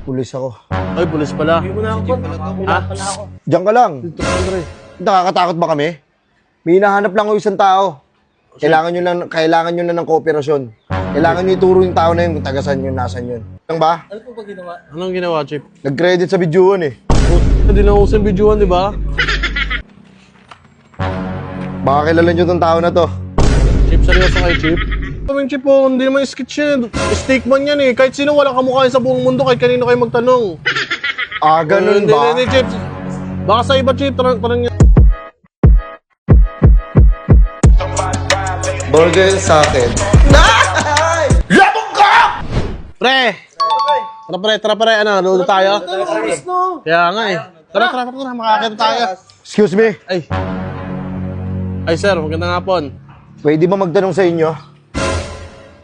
Pulis ako. Ay, pulis pala. Ha? Diyan ka lang. Dito ka, Andre. Nakakatakot ba kami? May hinahanap lang ako isang tao. Kailangan nyo na ng kooperasyon. Kailangan nyo ituro yung tao na yun kung tagasan yun, nasan yun. Lang ba? Ano po ba ginawa? Anong ginawa, Chip? Nag-credit sa videoan eh. Hindi na usin videoan, di ba? Baka kilala nyo tong tao na to. Chip, seryoso kayo, Chip? Kaming Chip, oh, hindi naman sketch yan. Steak man yan eh. Kahit sino walang kamukha sa buong mundo, kahit kanino kayo magtanong. Ah, ganun ba? Hindi, Chip. Baka sa iba, Chip, tanong niya. Burger sa akin. Pre! Tara, pre, ano, load tayo? Kaya nga eh. Tara, makakita tayo. Excuse me, Ay, sir, magandang hapon. pwede ba magtanong sa inyo?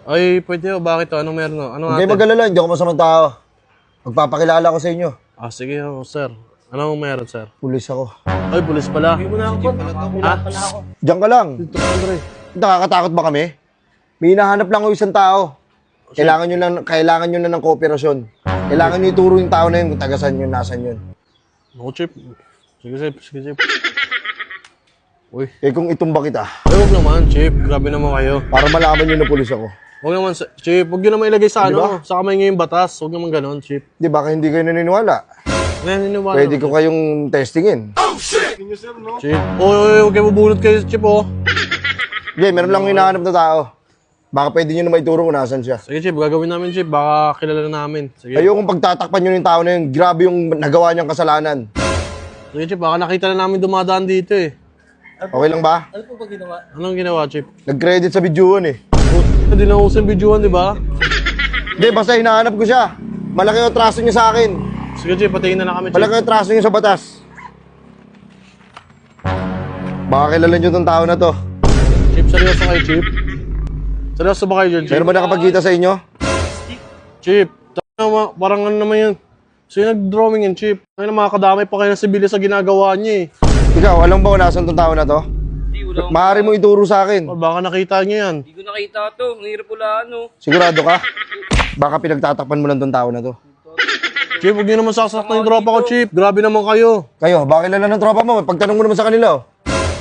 Ay, pwede o, bakit o? Anong meron o? Ano Hindi natin? mag-alala, hindi ako masamang tao. Magpapakilala ko sa inyo. Ah, sige o, sir. Anong meron, sir? Pulis ako. Ay, pulis pala. Ha? Diyan ka lang. Dito ka, Andre. Nakakatakot ba kami? May hinahanap lang ako isang tao. Kailangan nyo na ng kooperasyon. Kailangan nyo ituro yung tao na yun kung tagasan yun, nasan yun. Ako, Chip. Sige, Chip. Uy. Eh kung itumba kita, Ay, huwag naman, Chip. Grabe naman kayo. para malaman nyo na pulis ako. Huwag naman, Chip. Huwag nyo naman ilagay sa Di ba? ano. Sa kamay ngayon batas. Huwag naman ganon, Chip. Di ba, hindi kayo naniniwala? Naniniwala Pwede naman, ko kayong testingin. Chip. Uy, huwag kayo mabunot kayo, Chip, oh. Hindi, meron lang hinahanap na tao. Baka pwede nyo na maituro kung nasan siya. Sige, Chip. Gagawin namin, Chip. Baka kilala na namin. Sige. Ayokong pagtatakpan nyo yung tao na yun. Grabe yung nagawa niyang kasalanan. Sige, Chip. Baka nakita na namin dumadaan dito, eh. Okay lang ba? Ano po ba ginawa? Anong ginawa, Chip? Nag-credit sa videoan eh. Hindi na usin videoan, di ba? Hindi, basta hinahanap ko siya. Malaki yung atraso niya sa akin. Sige, Chip. Patingin na kami, Chip. Malaki yung atraso niya sa batas. Baka kilala nyo tong tao na to. Chip, seryoso kayo, Chip? Seryoso ba kayo dyan, Chip? Meron ba nakapagkita sa inyo? Chip, parang ano naman yan. Sino nag-drawing yan, Chip? Ay na makakadamay pa kayo ng sibilis sa ginagawa niya, eh. Ikaw, alam ba kung nasan tong tao na to? Hindi, wala. Maaari mo ituro sa akin. O, baka nakita niya yan. Hindi ko nakita to. Ang hirap pula, ano. Sigurado ka? Baka pinagtatakpan mo lang tong tao na to. Chip, huwag niyo naman sasaktan yung tropa ko, Chip. Grabe naman kayo. Kayo, baka kilala ng tropa mo. Pagtanong mo naman sa kanila. Oh.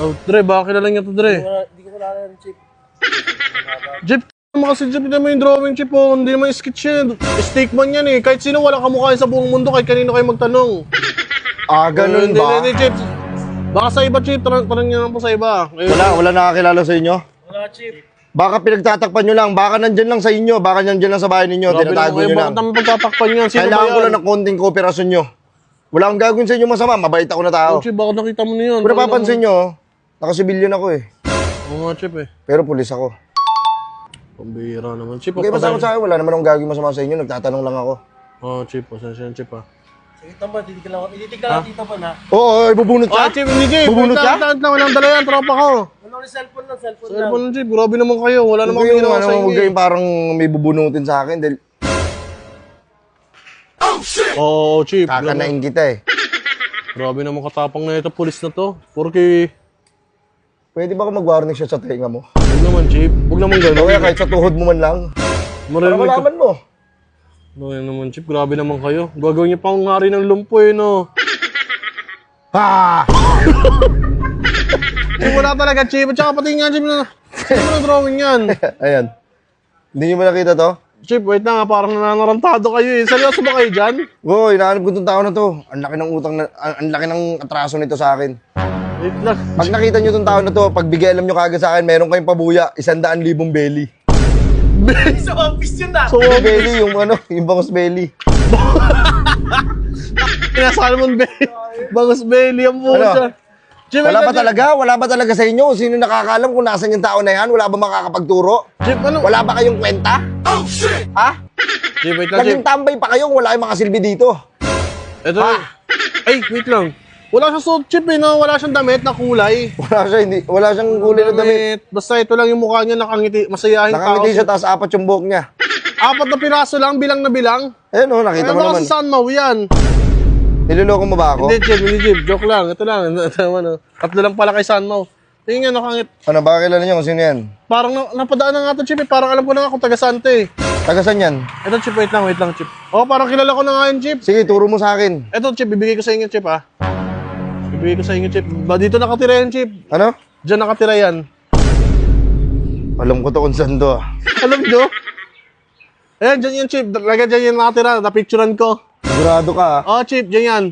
Oh, Dre, baka kilala niya to, Dre. Hindi ko kilala yung chip. Chip, naman kasi Chip, hindi naman yung drawing, Chip, oh. Hindi naman yung sketch yan. Steak man yan, eh. Kahit sino walang kamukha sa buong mundo, kahit kanino kayo magtanong. Ah, ganun ba? Hindi, Chip. Baka sa iba, Chip. Tanong niyo naman po sa iba. Ayun. Wala nakakilala sa inyo? Wala, chip. Baka pinagtatakpan nyo lang. Baka nandyan lang sa inyo. Baka nandyan lang sa bahay ninyo. Grabe Tinatago naman kayo. nyo lang. Bakit naman pagtatakpan yan? Sino Kailangan ba ko yan? lang ng konting kooperasyon nyo. Wala akong gagawin sa inyo masama. Mabait ako na tao. Oh, Chip, bakit nakita mo na yun? Kung napapansin nyo, nakasibilyon ako eh. Oo nga, Chip, eh. Pero pulis ako. Pambihira naman. Chip, Okay, basta ako sa akin. Wala naman akong gagawin masama sa inyo. Nagtatanong lang ako. Oh, Chip, pasensya na, Chip, ah. Sige, tamba. Titigil lang dito pa na. Oo, ibubunot Ah, ka? Chip, hindi, Chip. Bubunot ka? Lang, walang dala yan, tropa ko. Ano yung cellphone lang, cellphone lang. Cellphone ng Chip, grabe naman kayo. Wala namang Huwag ginawa sa huwag inyo. kayong parang may bubunutin sa akin. Dahil Oo, Chip. kakanain kita eh. Grabe naman katapang na ito, pulis na to. Porque, Pwede ba ako mag-warning siya sa tenga mo? huwag naman, Chip. Huwag naman O gano'n. kaya kahit sa tuhod mo man lang. Para Marinig ka. malaman mo. Ano naman, Chip. Grabe naman kayo. Gagawin niyo pang ngari ng lumpo, eh, no? Ha! Eh, wala talaga, Chip. At saka pati nga, Chip, na... Sino na drawing yan? Ayan. Hindi niyo ba nakita to? Chip, wait na nga. Parang nananarantado kayo, eh. Seryoso ba kayo dyan? Oo, hinahanap ko itong tao na to. Ang laki ng utang na, ang laki ng atraso nito sa akin. Wait lang. Pag nakita niyo itong tao na to, pag bigay alam niyo kagad sa akin, meron kayong pabuya, 100,000 belly. Sa office yun na. So, Yung belly, yung ano, yung bangus belly. Salmon Belly. Bangus Belly ang po Ano? siya. Chip, Wala wait ba lang, Chip. talaga? Wala ba talaga sa inyo? Sino nakakaalam kung nasan yung tao na yan? Wala ba makakapagturo? Chip, ano? Wala ba kayong kwenta? Oh, shit! Ha? Chip, wait lang, Chip. Naging tambay pa kayong wala kayong makasilbi dito. Ito na. Ay, wait lang. Wala siyang suit, Chip, eh, no? Wala siyang damit na kulay. Wala siyang kulay na damit. Basta ito lang yung mukha niya, nakangiti, masayahin Nakangiti siya, taas apat yung buhok niya. 4 na piraso lang, bilang na bilang. Ayun o, nakita Ano mo ba naman. sa San Mau yan? Niloloko mo ba ako? Hindi, Chip. Joke lang. Ito lang. Ano, 3 lang pala kay San Mau. Tingnan nga, nakangit. Ano, baka kilala niyo kung sino yan? Parang napadaan na nga ito, Chip, eh. Parang alam ko na nga kung taga saan to, eh. Taga saan yan? Ito, Chip, wait lang, Chip. Oh, parang kilala ko na nga yun, Chip. Sige, turo mo sa akin. Ito, Chip, bibigay ko sa inyo, Chip, ha? Bibigay ko sa inyo, Chip. Ba, dito nakatira yan, Chip. Ano? Diyan nakatira yan. Alam ko to kung saan to. Alam nyo? Ayan, dyan yan, Chip. Talaga dyan yan nakatira. Napicturan ko. Sigurado ka, ha? Oh, Chip, dyan yan.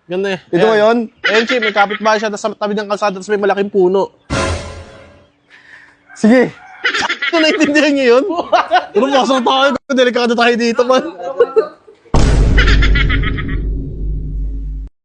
Ganda eh. Ito ba yun? Ayan, Chip, may kapitbahay siya. Tapos sa tabi ng kalsada, tapos may malaking puno. Sige. Ito, naintindihan niyo yun? Pero pasang tayo. Delikado tayo dito, man.